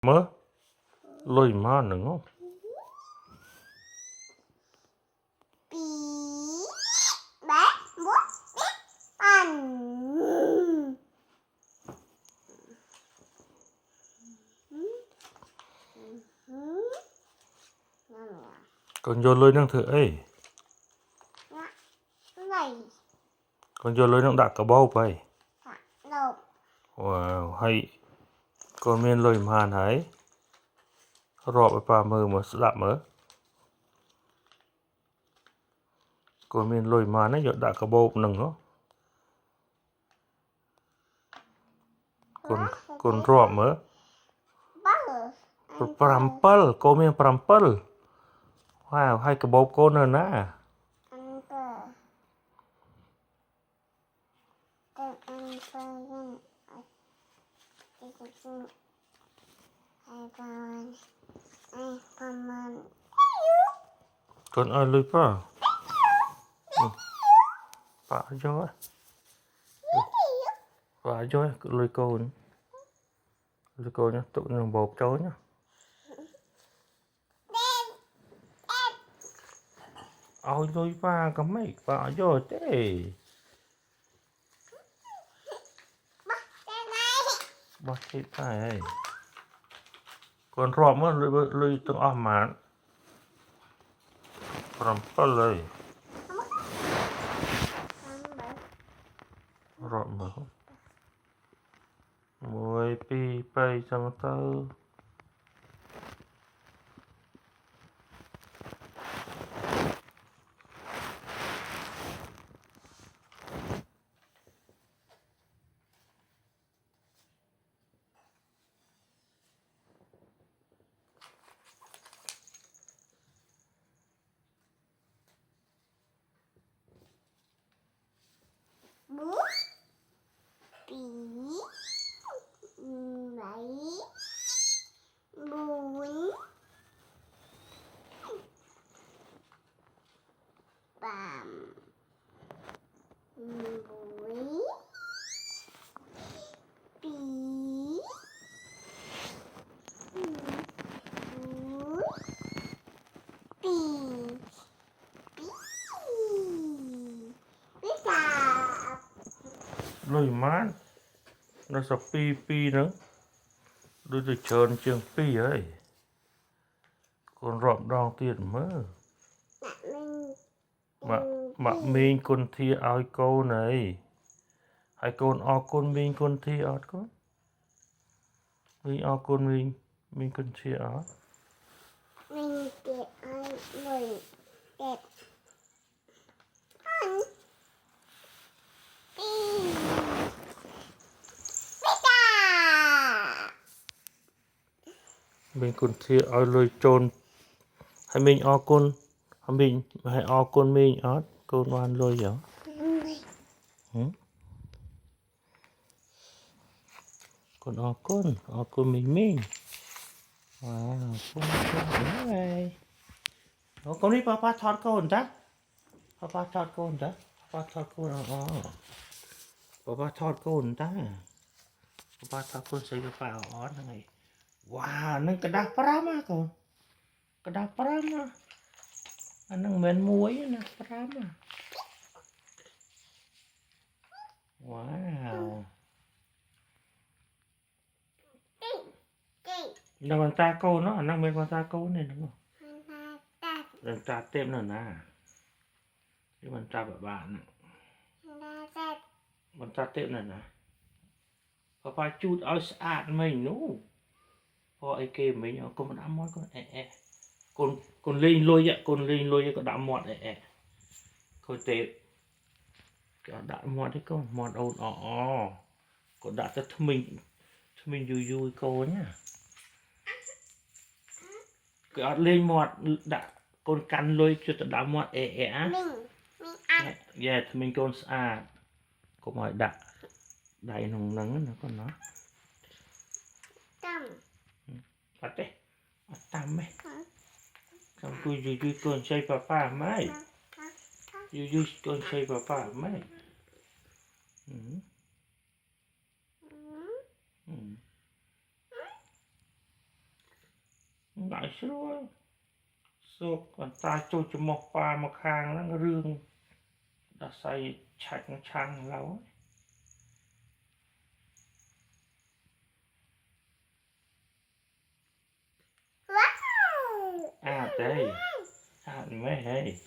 Mơ lôi má nữa không? Bí bé bút biết ăn. Con vô lôi năng thử ấy. Này Con vô lôi năng đặt cả bao vậy. đâu Wow, hay. Con miền lôi màn hãy. Rọ với bà mơ mà đạp mơ. Con miền lôi màn ấy đặt cả bao nâng đó. Con rọ mơ. Prampel, con miền prampel. Wow, hay cái bao con nữa nè. Con ai lôi pa? Pa cho. Pa cho lôi con. Lôi con nhá, tụi nó bột chối nhá. Ôi lôi pa có mấy pa cho thế. Bắt chết này. Con rọm á lôi từng ôm mạn. Prampel ơi. Rọm mà không. Mùi pi bay sama tao. bút bí bảy bốn bàm bối bí bối bí bí bí cạp Lôi mát. Nó sắp pi pi nữa. Đôi từ trơn trường pi ấy. Con rọm đong tiền mơ. Mà mình con thi ai câu này. Hai con o con mình con thi ớt con. Mình o con mình con thi ớt. mình để ai người đẹp ăn bí bí cạp Mình con thi ai lôi trôn. Hay mình o con. Hay o con mình ớt. Con oan lôi gió. Con o con mình. Wow, con này. Con đi papa thọt con ta. Papa thọt con ta. Papa thọt con Papa thọt con ta. Papa thọt con xây cái phao ớt này. Wow, nâng cái đá prama con. Cái đá prama. Nâng men muối nè prama. Wow. Nâng con ta câu nó, nâng men con ta câu này đúng không? Nâng ta tem nữa nè. Cái con ta bạn. Con ta tem này nè. Papa chút áo sạch mình nú. Papa ấy kê mình con đã mót con con lên lôi vậy, con lên lôi con đã mót coi tệ. Cái đã mót đấy con, mót ồn con đã cho mình vui vui cô nhá. Cái lên mót đã con cắn lôi cho đã mót mình ăn. Yeah, mình con sạch. Có mọi đã đầy nồng nắng nó con nó. Bắt đấy. Tắm ấy. Xong tôi vui con chơi papa mấy. Vui con chơi papa mấy. Lại rồi số còn ta chui cho một pha một hàng nó rương đã xây chạnh chăng lâu Wow. đây mấy hey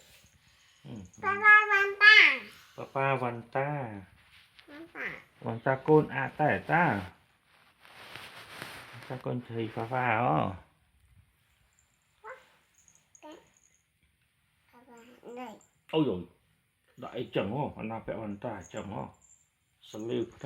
Papa văn ta côn tẻ ta ta côn thì pha ó ôi rồi đại chẳng ó anh ta vẹo văn ta chẳng ó salute